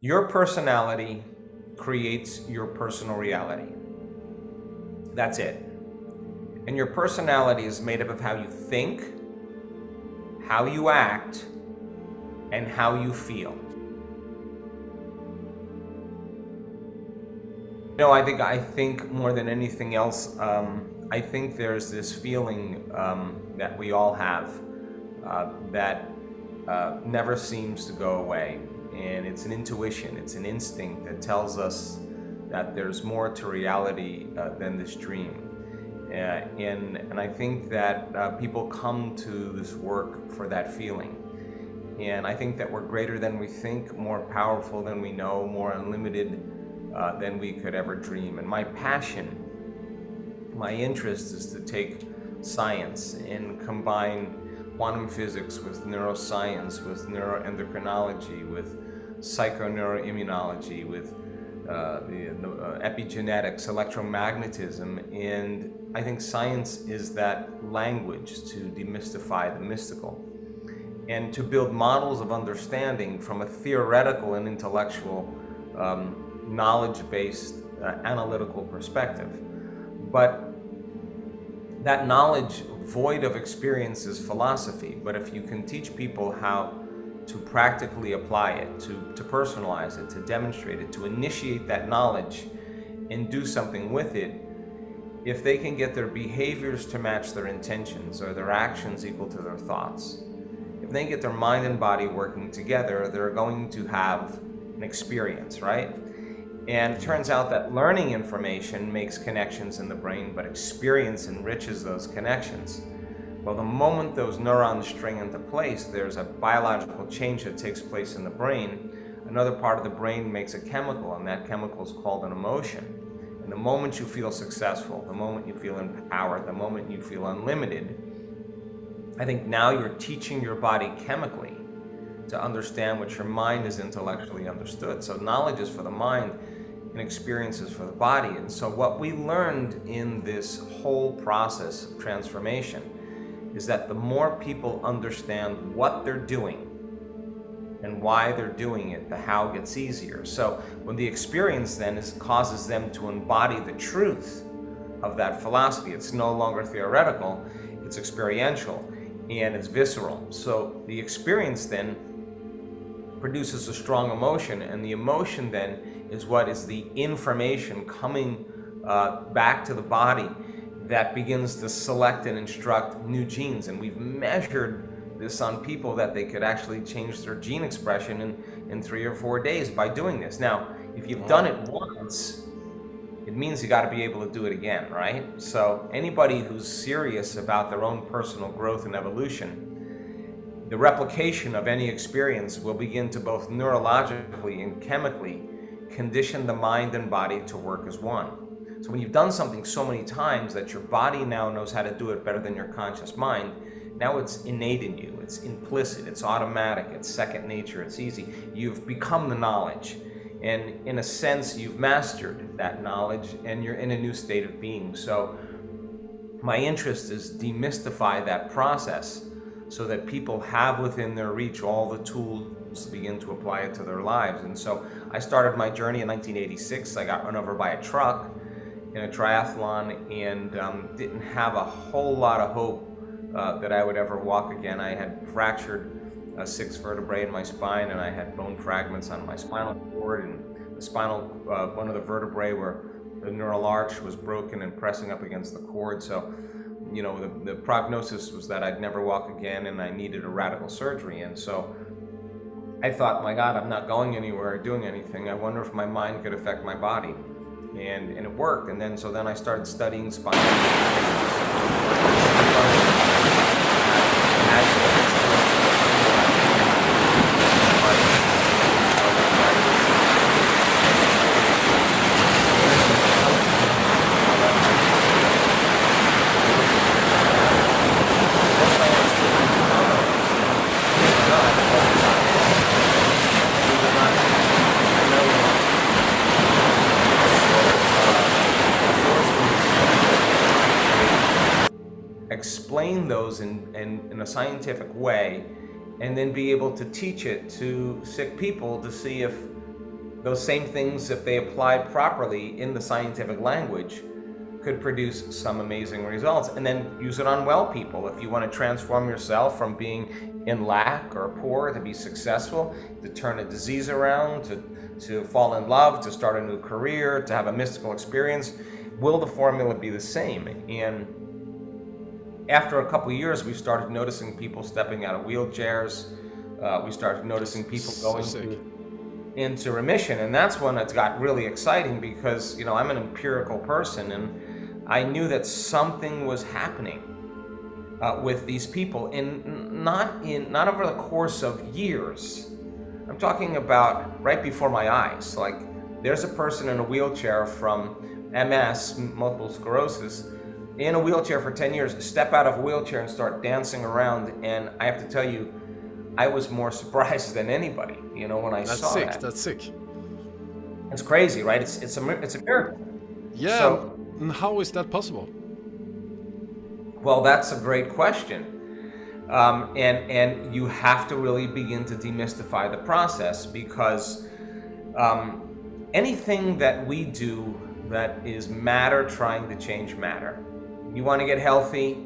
Your personality creates your personal reality. That's it. And your personality is made up of how you think, how you act, and how you feel. I think more than anything else, I think there's this feeling that we all have that never seems to go away. And it's an intuition, it's an instinct that tells us that there's more to reality than this dream. And I think that people come to this work for that feeling. And I think that we're greater than we think, more powerful than we know, more unlimited than we could ever dream. And my passion, my interest is to take science and combine quantum physics with neuroscience, with neuroendocrinology, with psychoneuroimmunology, with epigenetics, electromagnetism. And I think science is that language to demystify the mystical and to build models of understanding from a theoretical and intellectual knowledge-based analytical perspective. But that knowledge void of experience is philosophy. But if you can teach people how to practically apply it, to personalize it, to demonstrate it, to initiate that knowledge and do something with it, if they can get their behaviors to match their intentions or their actions equal to their thoughts, if they get their mind and body working together, they're going to have an experience, right? And it turns out that learning information makes connections in the brain, but experience enriches those connections. Well, the moment those neurons string into place, there's a biological change that takes place in the brain. Another part of the brain makes a chemical, and that chemical is called an emotion. And the moment you feel successful, the moment you feel empowered, the moment you feel unlimited, I think now you're teaching your body chemically to understand what your mind is intellectually understood. So knowledge is for the mind and experiences for the body. And so what we learned in this whole process of transformation is that the more people understand what they're doing and why they're doing it, the how gets easier. So when the experience then causes them to embody the truth of that philosophy, it's no longer theoretical, it's experiential and it's visceral. So the experience then produces a strong emotion, and the emotion then is what is the information coming back to the body that begins to select and instruct new genes. And we've measured this on people that they could actually change their gene expression in 3 or 4 days by doing this. Now, if you've done it once, it means you got to be able to do it again, right? So anybody who's serious about their own personal growth and evolution, the replication of any experience will begin to both neurologically and chemically condition the mind and body to work as one. So when you've done something so many times that your body now knows how to do it better than your conscious mind, now it's innate in you, it's implicit, it's automatic, it's second nature, it's easy. You've become the knowledge. And in a sense, you've mastered that knowledge and you're in a new state of being. So my interest is demystify that process so that people have within their reach all the tools to begin to apply it to their lives. And so I started my journey in 1986. I got run over by a truck in a triathlon and didn't have a whole lot of hope that I would ever walk again. I had fractured 6 vertebrae in my spine, and I had bone fragments on my spinal cord, and the spinal, one of the vertebrae where the neural arch was broken and pressing up against the cord. So, you know, the prognosis was that I'd never walk again and I needed a radical surgery. And so I thought, my God, I'm not going anywhere or doing anything. I wonder if my mind could affect my body. And it worked. And then I started studying spinal explain those in a scientific way, and then be able to teach it to sick people to see if those same things, if they applied properly in the scientific language, could produce some amazing results. And then use it on well people. If you want to transform yourself from being in lack or poor to be successful, to turn a disease around, to fall in love, to start a new career, to have a mystical experience, will the formula be the same? And after a couple of years, we started noticing people stepping out of wheelchairs. We started noticing people going into remission, and that's when it got really exciting, because I'm an empirical person, and I knew that something was happening with these people, not over the course of years. I'm talking about right before my eyes. Like, there's a person in a wheelchair from MS, multiple sclerosis, in a wheelchair for 10 years, step out of a wheelchair and start dancing around, and I have to tell you, I was more surprised than anybody, when I saw that. That's sick. It's crazy, right? It's a miracle. Yeah. So, and how is that possible? Well, that's a great question. And you have to really begin to demystify the process, because anything that we do that is matter trying to change matter. You want to get healthy,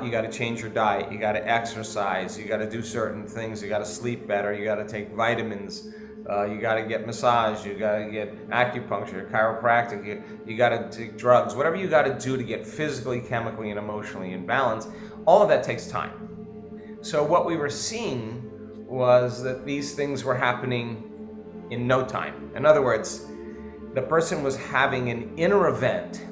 you got to change your diet, you got to exercise, you got to do certain things, you got to sleep better, you got to take vitamins, you got to get massage, you got to get acupuncture, chiropractic, you got to take drugs, whatever you got to do to get physically, chemically, and emotionally in balance. All of that takes time. So what we were seeing was that these things were happening in no time. In other words, the person was having an inner event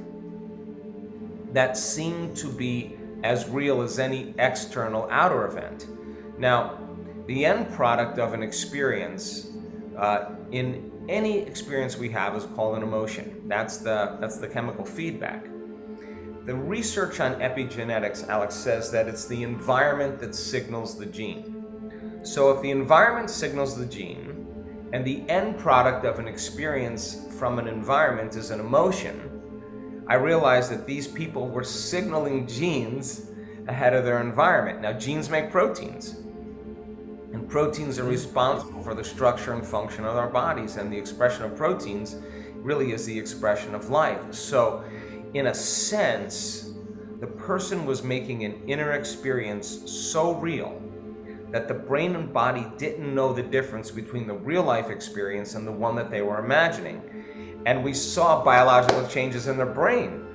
that seemed to be as real as any external outer event. Now, the end product of an experience, in any experience we have, is called an emotion. That's the chemical feedback. The research on epigenetics, Alex, says that it's the environment that signals the gene. So if the environment signals the gene, and the end product of an experience from an environment is an emotion, I realized that these people were signaling genes ahead of their environment. Now, genes make proteins, and proteins are responsible for the structure and function of our bodies, and the expression of proteins really is the expression of life. So, in a sense, the person was making an inner experience so real that the brain and body didn't know the difference between the real life experience and the one that they were imagining. And we saw biological changes in their brain.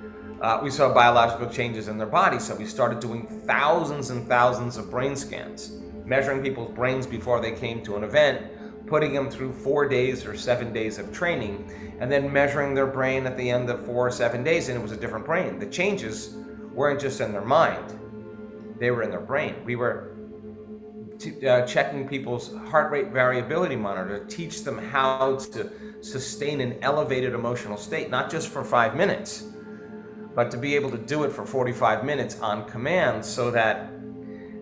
We saw biological changes in their body. So we started doing thousands and thousands of brain scans, measuring people's brains before they came to an event, putting them through 4 days or 7 days of training, and then measuring their brain at the end of 4 or 7 days, and it was a different brain. The changes weren't just in their mind, they were in their brain. We were checking people's heart rate variability monitor to teach them how to sustain an elevated emotional state, not just for 5 minutes, but to be able to do it for 45 minutes on command, so that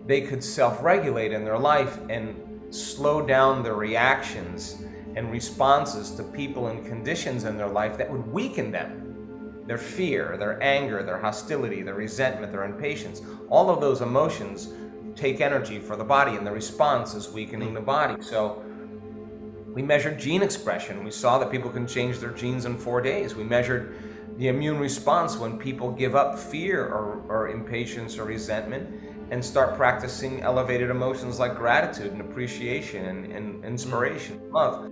they could self-regulate in their life and slow down their reactions and responses to people and conditions in their life that would weaken them. Their fear, their anger, their hostility, their resentment, their impatience, all of those emotions take energy for the body, and the response is weakening the body. So we measured gene expression. We saw that people can change their genes in 4 days. We measured the immune response when people give up fear or impatience or resentment and start practicing elevated emotions like gratitude and appreciation and inspiration, love.